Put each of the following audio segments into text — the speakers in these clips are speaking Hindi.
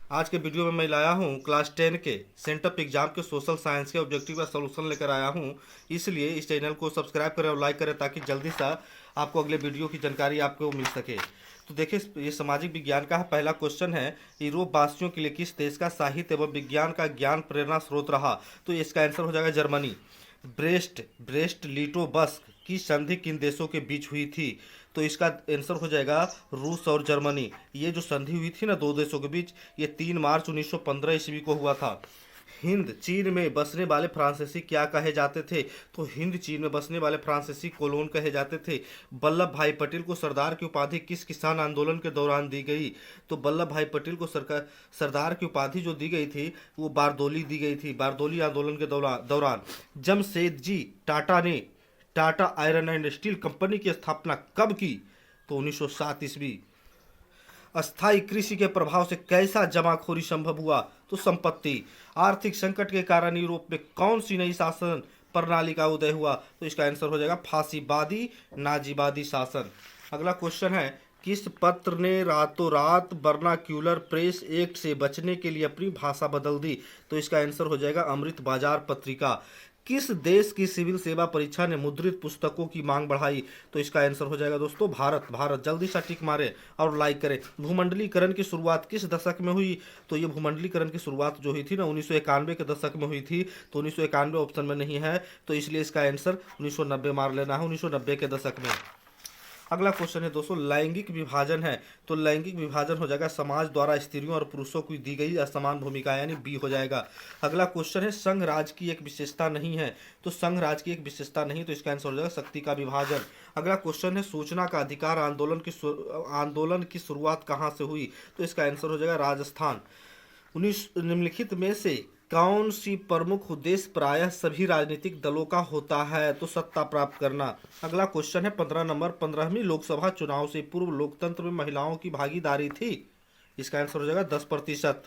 आज के वीडियो में मैं लाया हूँ क्लास 10 के सेंटअप एग्जाम के सोशल साइंस के ऑब्जेक्टिव का सलूशन लेकर आया हूँ। इसलिए इस चैनल को सब्सक्राइब करें और लाइक करें ताकि जल्दी सा आपको अगले वीडियो की जानकारी आपको मिल सके। तो देखिए, ये सामाजिक विज्ञान का पहला क्वेश्चन है। यूरोप वासियों के लिए किस देश का साहित्य एवं विज्ञान का ज्ञान प्रेरणा स्रोत रहा? तो इसका आंसर हो जाएगा जर्मनी। ब्रेस्ट ब्रेस्ट लिटोवस्क की संधि किन देशों के बीच हुई थी? तो इसका आंसर हो जाएगा रूस और जर्मनी। ये जो संधि हुई थी ना दो देशों के बीच, ये 3 मार्च 1915 ईस्वी को हुआ था। हिंद चीन में बसने वाले फ्रांसीसी क्या कहे जाते थे? तो हिंद चीन में बसने वाले फ्रांसीसी कोलोन कहे जाते थे। वल्लभ भाई पटेल को सरदार की उपाधि किस किसान आंदोलन के दौरान दी गई? तो वल्लभ भाई पटेल को सरदार की उपाधि जो दी गई थी वो बारदोली दी गई थी, बारदोली आंदोलन के दौरान। जमशेद जी टाटा ने Tata iron and steel company की स्थापना कब की? तो 1907 ईस्वी। अस्थायी कृषि के प्रभाव से कैसा जमाखोरी संभव हुआ? तो संपत्ति। आर्थिक संकट के कारण यूरोप में कौन सी नई शासन प्रणाली का उदय हुआ? तो इसका आंसर हो जाएगा फांसीवादी नाजीवादी शासन। अगला क्वेश्चन है, किस पत्र ने रातों रात वर्नाक्यूलर प्रेस एक्ट से बचने के लिए अपनी भाषा बदल दी? तो इसका आंसर हो जाएगा अमृत बाजार पत्रिका। किस देश की सिविल सेवा परीक्षा ने मुद्रित पुस्तकों की मांग बढ़ाई? तो इसका आंसर हो जाएगा दोस्तों भारत। भारत जल्दी से टिक मारे और लाइक करें। भूमंडलीकरण की शुरुआत किस दशक में हुई? तो ये भूमंडलीकरण की शुरुआत जो हुई थी ना 1991 के दशक में हुई थी। तो 1991 ऑप्शन में नहीं है, तो इसलिए इसका आंसर 1990 मार लेना है, 1990 के दशक में। अगला क्वेश्चन है दोस्तों, लैंगिक विभाजन है। तो लैंगिक विभाजन हो जाएगा समाज द्वारा स्त्रियों और पुरुषों को दी गई असमान भूमिका, यानी बी हो जाएगा। अगला क्वेश्चन है, संघ राज की एक विशेषता नहीं है। तो संघ राज की एक विशेषता नहीं, तो इसका आंसर हो जाएगा शक्ति का विभाजन। अगला क्वेश्चन है, सूचना का अधिकार आंदोलन की शुरुआत कहाँ से हुई? तो इसका आंसर हो जाएगा राजस्थान। 19 निम्नलिखित में से कौन सी प्रमुख उद्देश्य प्रायः सभी राजनीतिक दलों का होता है? तो सत्ता प्राप्त करना। अगला क्वेश्चन है 15 नंबर, 15वीं लोकसभा चुनाव से पूर्व लोकतंत्र में महिलाओं की भागीदारी थी? इसका आंसर हो जाएगा 10%।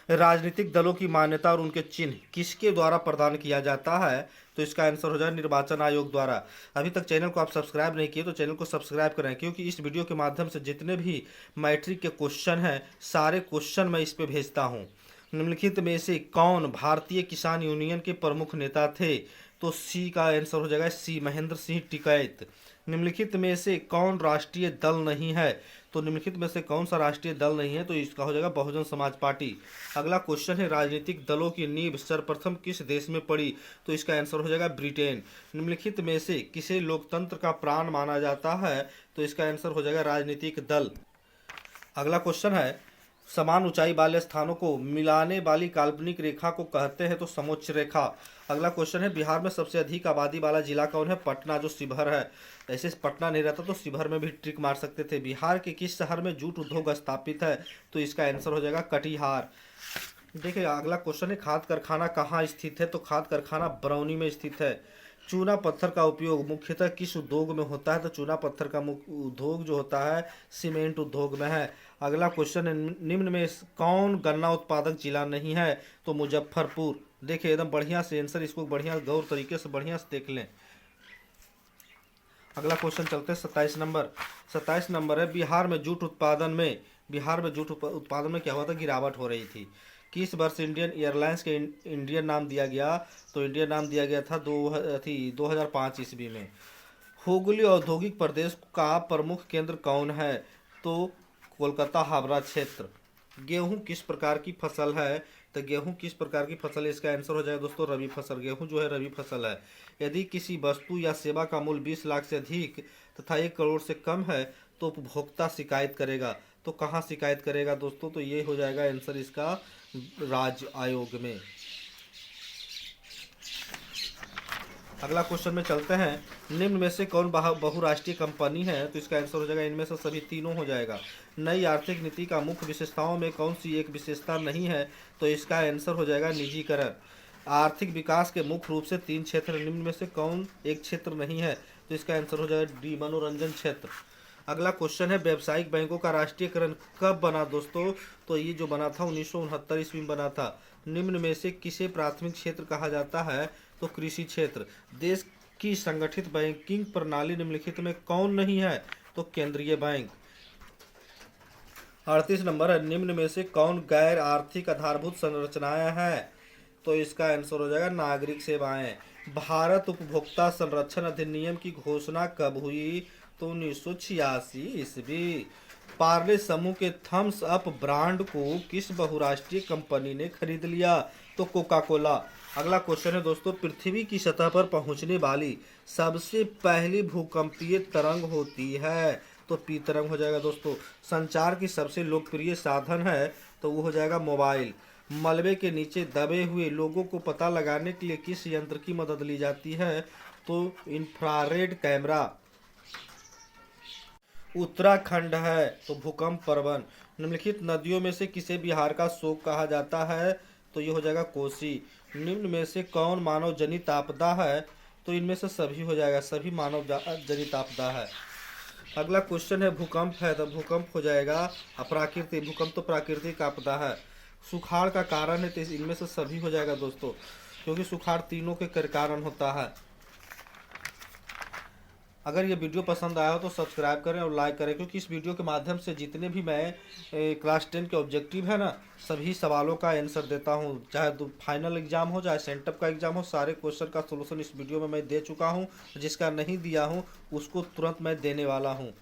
राजनीतिक दलों की मान्यता और उनके चिन्ह किसके द्वारा प्रदान किया जाता है? तो इसका आंसर हो जाए निर्वाचन आयोग द्वारा। अभी तक चैनल को आप सब्सक्राइब नहीं किए तो चैनल को सब्सक्राइब करें, क्योंकि इस वीडियो के माध्यम से जितने भी मैट्रिक के क्वेश्चन हैं सारे क्वेश्चन मैं इस पे भेजता हूँ। निम्नलिखित में से कौन भारतीय किसान यूनियन के प्रमुख नेता थे? तो सी का आंसर हो जाएगा सी, महेंद्र सिंह टिकैत। निम्नलिखित में से कौन राष्ट्रीय दल नहीं है? तो निम्नलिखित में से कौन सा राष्ट्रीय दल नहीं है? तो इसका हो जाएगा बहुजन समाज पार्टी। अगला क्वेश्चन है, राजनीतिक दलों की नींव सर्वप्रथम किस देश में पड़ी? तो इसका आंसर हो जाएगा ब्रिटेन। निम्नलिखित में से किसे लोकतंत्र का प्राण माना जाता है? तो इसका आंसर हो जाएगा राजनीतिक दल। अगला क्वेश्चन है, समान ऊंचाई वाले स्थानों को मिलाने वाली काल्पनिक रेखा को कहते हैं तो समोच्च रेखा। अगला क्वेश्चन है, बिहार में सबसे अधिक आबादी वाला जिला कौन है? पटना, जो शिवहर है। ऐसे पटना नहीं रहता तो शिवहर में भी ट्रिक मार सकते थे। बिहार के किस शहर में जूट उद्योग स्थापित है? तो इसका आंसर हो जाएगा कटिहार। देखिए, अगला क्वेश्चन है, खाद कारखाना कहाँ स्थित है? तो खाद कारखाना बरौनी में स्थित है। चूना पत्थर का उपयोग मुख्यतः किस उद्योग में होता है? तो चूना पत्थर का मुख्य उद्योग जो होता है सीमेंट उद्योग में है। अगला क्वेश्चन है, निम्न में कौन गन्ना उत्पादक जिला नहीं है? तो मुजफ्फरपुर। देखिए एकदम बढ़िया से आंसर, इसको बढ़िया गौर तरीके से बढ़िया से देख लें। अगला क्वेश्चन चलते हैं 27 नंबर। 27 नंबर है, बिहार में जूट उत्पादन में क्या हुआ था? गिरावट हो रही थी। किस वर्ष इंडियन एयरलाइंस के इंडियन नाम दिया गया? तो इंडियन नाम दिया गया था 2005 ईस्वी में। हुगली औद्योगिक प्रदेश का प्रमुख केंद्र कौन है? तो कोलकाता हावड़ा क्षेत्र। गेहूं किस प्रकार की फसल है? तो गेहूं किस प्रकार की फसल है? इसका आंसर हो जाएगा दोस्तों रबी फसल। गेहूं जो है रबी फसल है। यदि किसी वस्तु या सेवा का मूल्य 20 लाख से अधिक तथा 1 करोड़ से कम है तो उपभोक्ता शिकायत करेगा। तो कहाँ शिकायत करेगा दोस्तों? तो ये हो जाएगा आंसर इसका राज्य आयोग में। अगला क्वेश्चन में चलते हैं, निम्न में से कौन बहुराष्ट्रीय कंपनी है? तो इसका आंसर हो जाएगा इनमें से सभी तीनों हो जाएगा। नई आर्थिक नीति का मुख्य विशेषताओं में कौन सी एक विशेषता नहीं है? तो इसका आंसर हो जाएगा निजीकरण। आर्थिक विकास के मुख्य रूप से 3 क्षेत्र, निम्न में से कौन एक क्षेत्र नहीं है? तो इसका आंसर हो जाएगा डी, मनोरंजन क्षेत्र। अगला क्वेश्चन है, व्यावसायिक बैंकों का राष्ट्रीयकरण कब बना दोस्तों? तो ये जो बना था 1969 ईस्वी में बना था। निम्न में से किसे प्राथमिक क्षेत्र कहा जाता है? तो कृषि क्षेत्र। देश की संगठित बैंकिंग प्रणाली निम्नलिखित में कौन नहीं है? तो केंद्रीय बैंक। 38 नंबर है, निम्न में से कौन गैर आर्थिक आधारभूत संरचनाएं हैं? तो इसका आंसर हो जाएगा नागरिक सेवाएं। भारत उपभोक्ता संरक्षण अधिनियम की घोषणा कब हुई? तो 1986 ईस्वी। पार्ले समूह के थम्स अप ब्रांड को किस बहुराष्ट्रीय कंपनी ने खरीद लिया? तो कोका कोला। अगला क्वेश्चन है दोस्तों, पृथ्वी की सतह पर पहुंचने वाली सबसे पहली भूकंपीय तरंग होती है? तो पी तरंग हो जाएगा दोस्तों। संचार की सबसे लोकप्रिय साधन है तो वो हो जाएगा मोबाइल। मलबे के नीचे दबे हुए लोगों को पता लगाने के लिए किस यंत्र की मदद ली जाती है? तो इंफ्रारेड कैमरा। उत्तराखंड है तो भूकंप प्रवण। निम्नलिखित नदियों में से किसे बिहार का शोक कहा जाता है? तो ये हो जाएगा कोसी। निम्न में से कौन मानव जनित आपदा है? तो इनमें से सभी हो जाएगा, सभी मानव जनित आपदा है। अगला क्वेश्चन है, भूकंप है तो भूकंप हो जाएगा अप्राकृतिक। भूकंप तो प्राकृतिक आपदा है। सुखाड़ का कारण है तो इनमें से सभी हो जाएगा दोस्तों, क्योंकि सुखाड़ तीनों के कारण होता है। अगर ये वीडियो पसंद आया हो तो सब्सक्राइब करें और लाइक करें, क्योंकि इस वीडियो के माध्यम से जितने भी मैं क्लास 10 के ऑब्जेक्टिव है ना, सभी सवालों का आंसर देता हूँ। चाहे फाइनल एग्जाम हो चाहे सेंटअप का एग्जाम हो, सारे क्वेश्चन का सोल्यूशन इस वीडियो में मैं दे चुका हूँ। जिसका नहीं दिया हूँ उसको तुरंत मैं देने वाला हूँ।